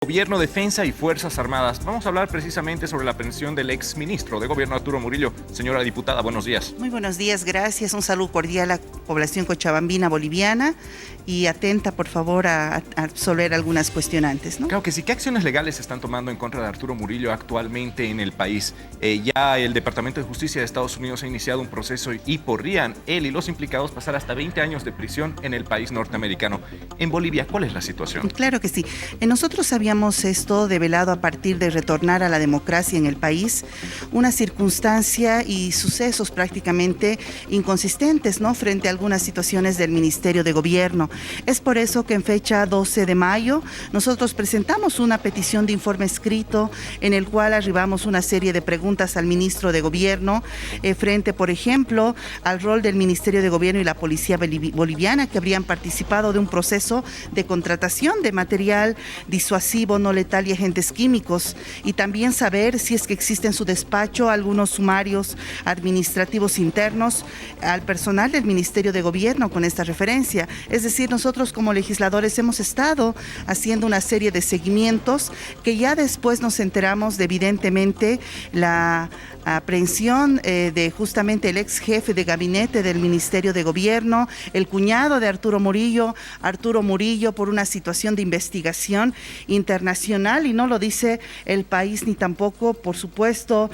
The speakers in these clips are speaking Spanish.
Gobierno, Defensa y Fuerzas Armadas. Vamos a hablar precisamente sobre la aprehensión del ex ministro de Gobierno, Arturo Murillo. Señora diputada, buenos días. Muy buenos días, gracias. Un saludo cordial a la población cochabambina boliviana y atenta, por favor, a absolver algunas cuestionantes, ¿no? Claro que sí. ¿Qué acciones legales se están tomando en contra de Arturo Murillo actualmente en el país? Ya el Departamento de Justicia de Estados Unidos ha iniciado un proceso y podrían él y los implicados pasar hasta 20 años de prisión en el país norteamericano. En Bolivia, ¿cuál es la situación? Claro que sí. Nosotros habíamos esto develado a partir de retornar a la democracia en el país, una circunstancia y sucesos prácticamente inconsistentes, ¿no?, frente a algunas situaciones del Ministerio de Gobierno. Es por eso que en fecha 12 de mayo nosotros presentamos una petición de informe escrito en el cual arribamos una serie de preguntas al ministro de Gobierno frente, por ejemplo, al rol del Ministerio de Gobierno y la Policía Boliviana, que habrían participado de un proceso de contratación de material disuasivo no letal y agentes químicos, y también saber si es que existe en su despacho algunos sumarios administrativos internos al personal del Ministerio de Gobierno con esta referencia. Es decir, nosotros como legisladores hemos estado haciendo una serie de seguimientos que ya después nos enteramos de evidentemente la aprehensión de justamente el ex jefe de gabinete del Ministerio de Gobierno, el cuñado de Arturo Murillo, por una situación de investigación internacional, y no lo dice el país ni tampoco, por supuesto,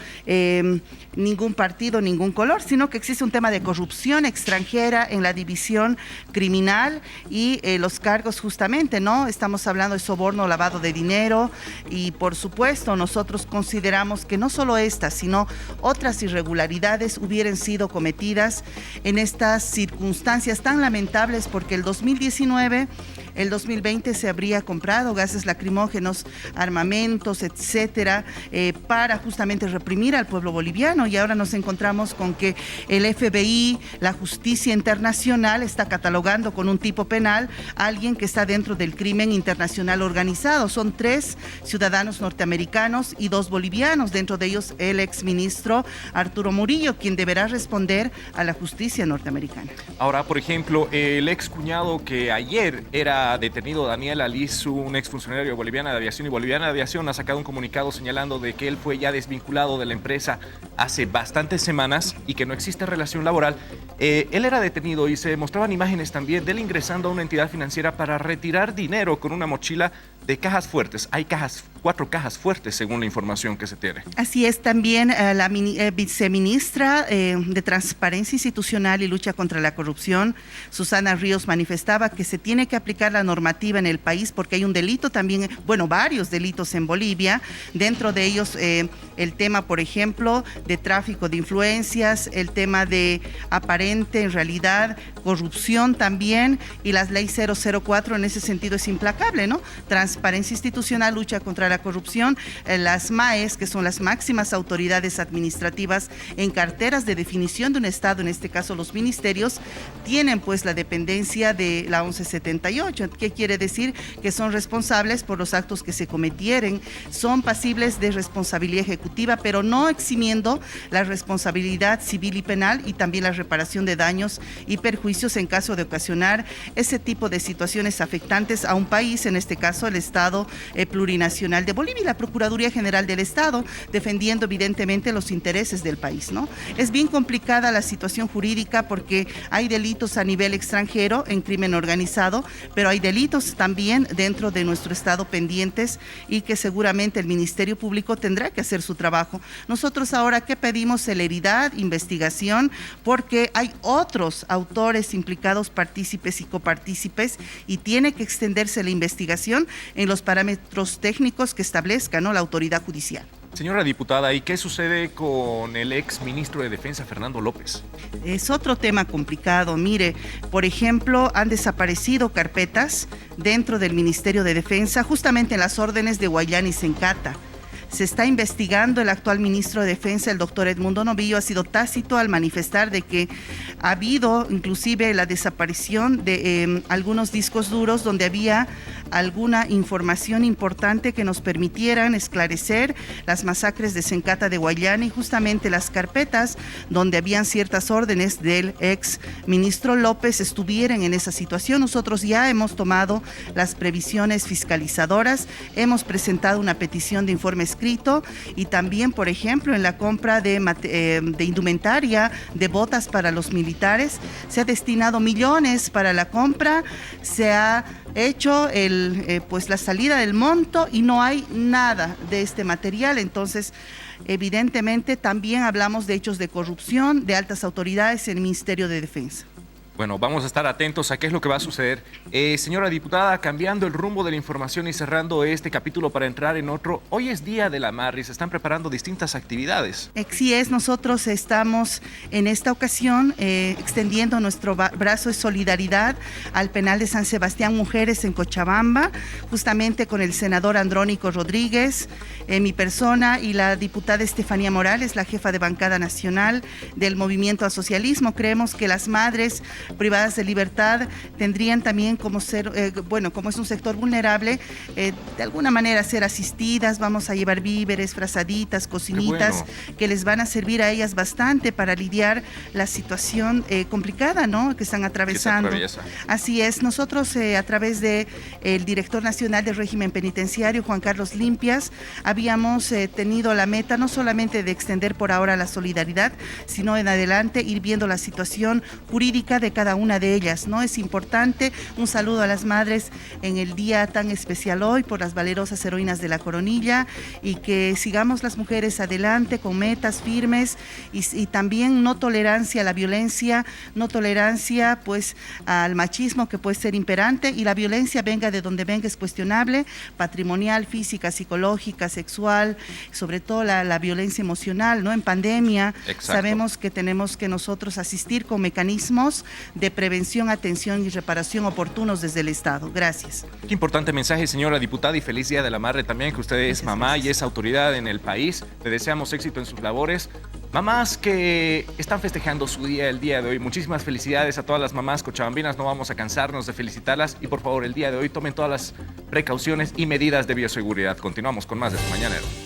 ningún partido, ningún color, sino que existe un tema de corrupción extranjera en la división criminal y los cargos justamente, ¿no? Estamos hablando de soborno, lavado de dinero, y por supuesto nosotros consideramos que no solo esta, sino otras irregularidades hubieran sido cometidas en estas circunstancias tan lamentables, porque el 2019, el 2020 se habría comprado gases lacrimógenos, armamentos, etcétera, para justamente reprimir al pueblo boliviano, y ahora nos encontramos con que el FBI, la justicia internacional, está catalogando con un tipo penal a alguien que está dentro del crimen internacional organizado. Son 3 ciudadanos norteamericanos y 2 bolivianos, dentro de ellos el exministro Arturo Murillo, quien deberá responder a la justicia norteamericana. Ahora, por ejemplo, el ex cuñado que ayer era detenido, Daniel Alizu, un exfuncionario boliviano de aviación, y Boliviana de Aviación ha sacado un comunicado señalando de que él fue ya desvinculado de la empresa hace bastantes semanas y que no existe relación laboral. Él era detenido y se mostraban imágenes también de él ingresando a una entidad financiera para retirar dinero con una mochila de cajas fuertes. Hay 4 cajas fuertes según la información que se tiene. Así es, también la viceministra de Transparencia Institucional y Lucha contra la Corrupción, Susana Ríos, manifestaba que se tiene que aplicar la normativa en el país porque hay un delito también, bueno, varios delitos en Bolivia, dentro de ellos el tema, por ejemplo, de tráfico de influencias, el tema de aparente, en realidad, corrupción también, y la ley 004 en ese sentido es implacable, ¿no? Transparencia Institucional, Lucha contra la Corrupción, las MAES, que son las máximas autoridades administrativas en carteras de definición de un Estado, en este caso los ministerios, tienen pues la dependencia de la 1178. ¿Qué quiere decir? Que son responsables por los actos que se cometieren, son pasibles de responsabilidad ejecutiva, pero no eximiendo la responsabilidad civil y penal, y también la reparación de daños y perjuicios en caso de ocasionar ese tipo de situaciones afectantes a un país, en este caso el Estado plurinacional de Bolivia, y la Procuraduría General del Estado, defendiendo evidentemente los intereses del país, ¿no? Es bien complicada la situación jurídica porque hay delitos a nivel extranjero en crimen organizado, pero hay delitos también dentro de nuestro Estado pendientes, y que seguramente el Ministerio Público tendrá que hacer su trabajo. Nosotros ahora, ¿qué pedimos? Celeridad, investigación, porque hay otros autores implicados, partícipes y copartícipes, y tiene que extenderse la investigación en los parámetros técnicos que establezca, ¿no?, la autoridad judicial. Señora diputada, ¿y qué sucede con el ex ministro de Defensa, Fernando López? Es otro tema complicado. Mire, por ejemplo, han desaparecido carpetas dentro del Ministerio de Defensa, justamente en las órdenes de Guayán y Sencata. Se está investigando. El actual ministro de Defensa, el doctor Edmundo Novillo, ha sido tácito al manifestar de que ha habido inclusive la desaparición de algunos discos duros donde había alguna información importante que nos permitieran esclarecer las masacres de Sencata de Guayana y justamente las carpetas donde habían ciertas órdenes del ex ministro López estuvieran en esa situación. Nosotros ya hemos tomado las previsiones fiscalizadoras, hemos presentado una petición de informe escrito y también, por ejemplo, en la compra de indumentaria, de botas para los militares, se ha destinado millones para la compra, se ha hecho pues la salida del monto y no hay nada de este material. Entonces, evidentemente también hablamos de hechos de corrupción de altas autoridades en el Ministerio de Defensa. Bueno, vamos a estar atentos a qué es lo que va a suceder. Señora diputada, cambiando el rumbo de la información y cerrando este capítulo para entrar en otro, hoy es Día de la Madre y se están preparando distintas actividades. Así es, nosotros estamos en esta ocasión extendiendo nuestro brazo de solidaridad al penal de San Sebastián Mujeres en Cochabamba, justamente con el senador Andrónico Rodríguez, mi persona y la diputada Estefanía Morales, la jefa de bancada nacional del Movimiento al Socialismo. Creemos que las madres privadas de libertad tendrían también como ser, como es un sector vulnerable, de alguna manera ser asistidas. Vamos a llevar víveres, frazaditas, cocinitas, que les van a servir a ellas bastante para lidiar la situación complicada, ¿no?, que están atravesando. Así es, nosotros a través de el director nacional del régimen penitenciario, Juan Carlos Limpias, habíamos tenido la meta no solamente de extender por ahora la solidaridad, sino en adelante ir viendo la situación jurídica de cada una de ellas, ¿no? Es importante. Un saludo a las madres en el día tan especial hoy por las valerosas heroínas de la Coronilla, y que sigamos las mujeres adelante con metas firmes y también no tolerancia a la violencia, no tolerancia pues al machismo que puede ser imperante, y la violencia venga de donde venga es cuestionable, patrimonial, física, psicológica, sexual, sobre todo la violencia emocional, ¿no? En pandemia. Exacto. Sabemos que tenemos que nosotros asistir con mecanismos de prevención, atención y reparación oportunos desde el Estado. Gracias. Qué importante mensaje, señora diputada, y feliz Día de la Madre también, que usted es mamá y es autoridad en el país. Le deseamos éxito en sus labores. Mamás que están festejando su día el día de hoy, muchísimas felicidades a todas las mamás cochabambinas, no vamos a cansarnos de felicitarlas y por favor el día de hoy tomen todas las precauciones y medidas de bioseguridad. Continuamos con más de Su Mañanero.